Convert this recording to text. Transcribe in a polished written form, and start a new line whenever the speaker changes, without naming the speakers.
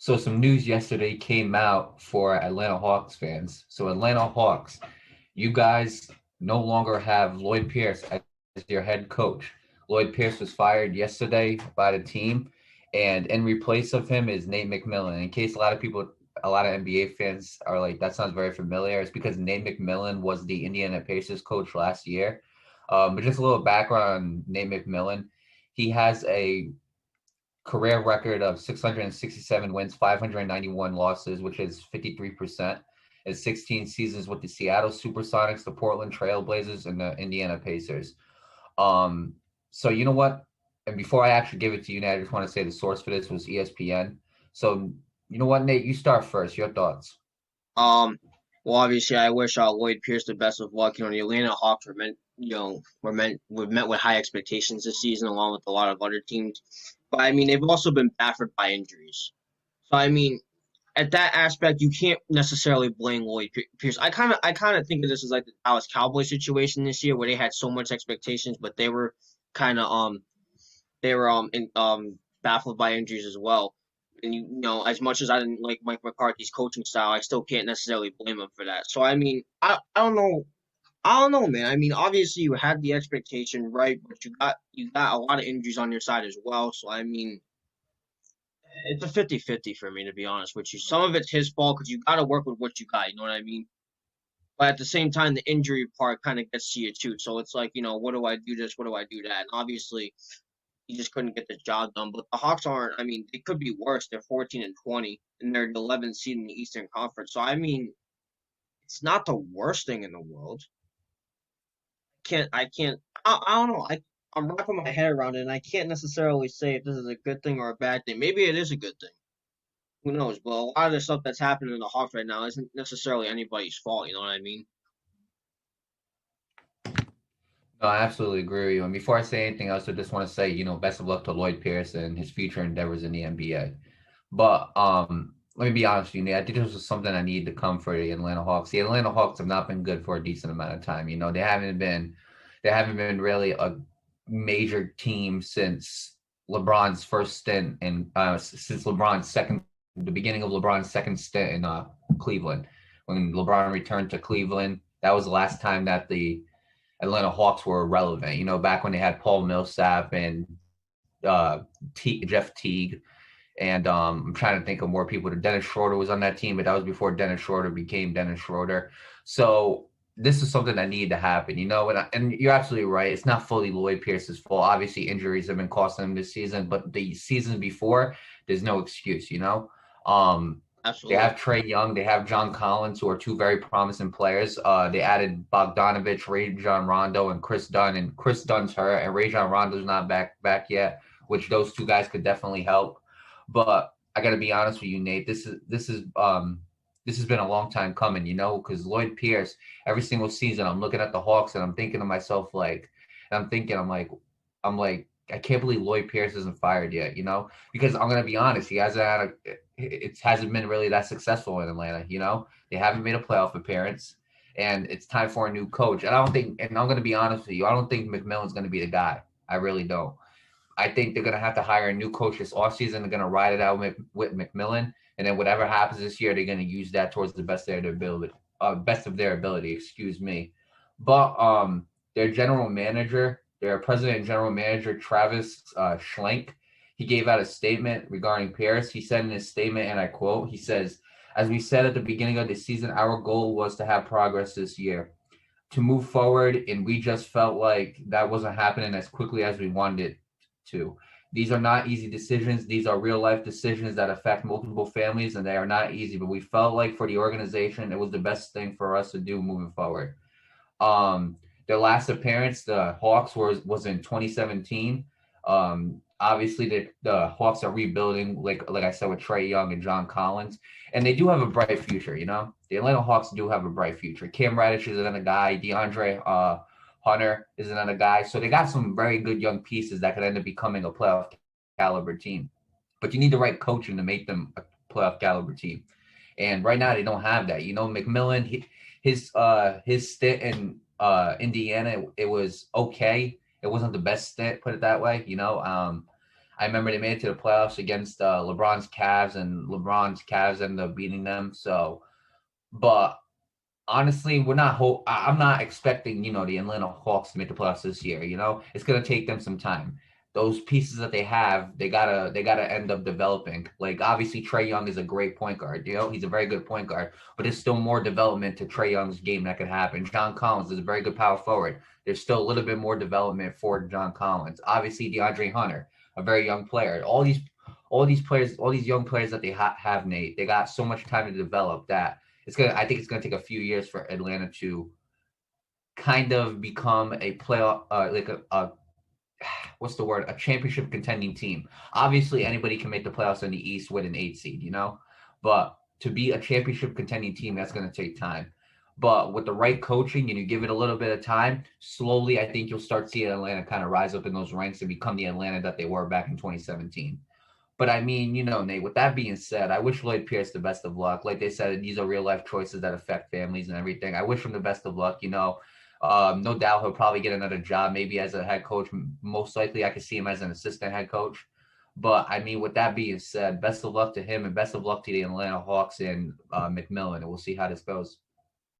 So some news yesterday came out for Atlanta Hawks fans. So Atlanta Hawks, you guys no longer have Lloyd Pierce as your head coach. Lloyd Pierce was fired yesterday by the team, and in replace of him is Nate McMillan. In case a lot of NBA fans are like, that sounds very familiar, it's because Nate McMillan was the Indiana Pacers coach last year. But just a little background on Nate McMillan. He has a career record of 667 wins, 591 losses, which is 53%. Is 16 seasons with the Seattle Supersonics, the Portland Trailblazers, and the Indiana Pacers. Um, so you know what? And before I actually give it to you, Nate, I just want to say the source for this was ESPN. So you know what, Nate? You start first. Your thoughts?
Um, well, obviously, I wish Lloyd Pierce the best of luck. The Atlanta Hawks were met with high expectations this season, along with a lot of other teams. But I mean, they've also been baffled by injuries. So I mean, at that aspect, you can't necessarily blame Lloyd Pierce. I kind of think of this as like the Dallas Cowboys situation this year, where they had so much expectations, but kind of baffled by injuries as well. And as much as I didn't like Mike McCarthy's coaching style, I still can't necessarily blame him for that. So I mean, I don't know. I don't know, man. I mean, obviously you had the expectation, right? But you got a lot of injuries on your side as well. So I mean, it's a 50-50 for me, to be honest with you. Some of it's his fault because you got to work with what you got. You know what I mean? But at the same time, the injury part kind of gets to you too. So it's like, what do I do this? What do I do that? And obviously, he just couldn't get the job done. But the Hawks aren't. I mean, they could be worse. They're 14-20, and they're the 11th seed in the Eastern Conference. So I mean, it's not the worst thing in the world. I can't. I don't know. I'm wrapping my head around it, and I can't necessarily say if this is a good thing or a bad thing. Maybe it is a good thing. Who knows? But a lot of the stuff that's happening in the Hawks right now isn't necessarily anybody's fault. You know what I mean?
No, I absolutely agree with you. And before I say anything else, I just want to say, best of luck to Lloyd Pierce and his future endeavors in the NBA. But let me be honest with you, Nate. I think this was something I needed to come for the Atlanta Hawks. The Atlanta Hawks have not been good for a decent amount of time. They haven't been really a major team since LeBron's first stint and since the beginning of LeBron's second stint in Cleveland. When LeBron returned to Cleveland, that was the last time that the Atlanta Hawks were relevant. Back when they had Paul Millsap and Jeff Teague, and I'm trying to think of more people. Dennis Schroeder was on that team, but that was before Dennis Schroeder became Dennis Schroeder. So this is something that needed to happen, and you're absolutely right. It's not fully Lloyd Pierce's fault. Obviously, injuries have been costing him this season, but the season before, there's no excuse. They
Absolutely.
have Trey Young, they have John Collins, who are two very promising players. They added Bogdanovich, Rajon Rondo, and Chris Dunn. And Chris Dunn's hurt, and Rajon Rondo's not back yet, which those two guys could definitely help. But I got to be honest with you, Nate. This has been a long time coming, because Lloyd Pierce, every single season, I'm looking at the Hawks and I'm thinking to myself like, I'm like, I can't believe Lloyd Pierce isn't fired yet, because I'm gonna be honest, it hasn't been really that successful in Atlanta. They haven't made a playoff appearance, and it's time for a new coach. And I'm gonna be honest with you, I don't think McMillan's gonna be the guy. I really don't. I think they're going to have to hire a new coach this offseason. They're going to ride it out with McMillan, and then whatever happens this year, they're going to use that towards the best of their ability. Excuse me. But their president and general manager, Travis Schlenk, he gave out a statement regarding Paris. He said in his statement, and I quote, he says, "As we said at the beginning of the season, our goal was to have progress this year, to move forward, and we just felt like that wasn't happening as quickly as we wanted it to. These are not easy decisions. These are real life decisions that affect multiple families, and they are not easy. But we felt like for the organization, it was the best thing for us to do moving forward." Their last appearance, the Hawks was in 2017. Obviously, the Hawks are rebuilding, like I said, with Trey Young and John Collins, and they do have a bright future. The Atlanta Hawks do have a bright future. Cam Reddish is another guy. DeAndre Hunter is another guy. So they got some very good young pieces that could end up becoming a playoff caliber team. But you need the right coaching to make them a playoff caliber team. And right now they don't have that. McMillan, his stint in Indiana, it was okay. It wasn't the best stint, put it that way. I remember they made it to the playoffs against LeBron's Cavs, and LeBron's Cavs ended up beating them. So, but honestly, I'm not expecting the Atlanta Hawks to make the playoffs this year. It's gonna take them some time. Those pieces that they have, they gotta end up developing. Like obviously, Trae Young is a great point guard. He's a very good point guard, but there's still more development to Trae Young's game that could happen. John Collins is a very good power forward. There's still a little bit more development for John Collins. Obviously, DeAndre Hunter, a very young player. All these players, all these young players that they have, Nate, they got so much time to develop that I think it's gonna take a few years for Atlanta to kind of become a playoff, like a what's the word, a championship contending team. Obviously, anybody can make the playoffs in the East with an 8 seed, but to be a championship contending team, that's gonna take time. But with the right coaching and you give it a little bit of time, slowly, I think you'll start seeing Atlanta kind of rise up in those ranks and become the Atlanta that they were back in 2017. But I mean, Nate, with that being said, I wish Lloyd Pierce the best of luck. Like they said, these are real life choices that affect families and everything. I wish him the best of luck. No doubt he'll probably get another job, maybe as a head coach. Most likely, I could see him as an assistant head coach. But I mean, with that being said, best of luck to him and best of luck to the Atlanta Hawks and McMillan, and we'll see how this goes.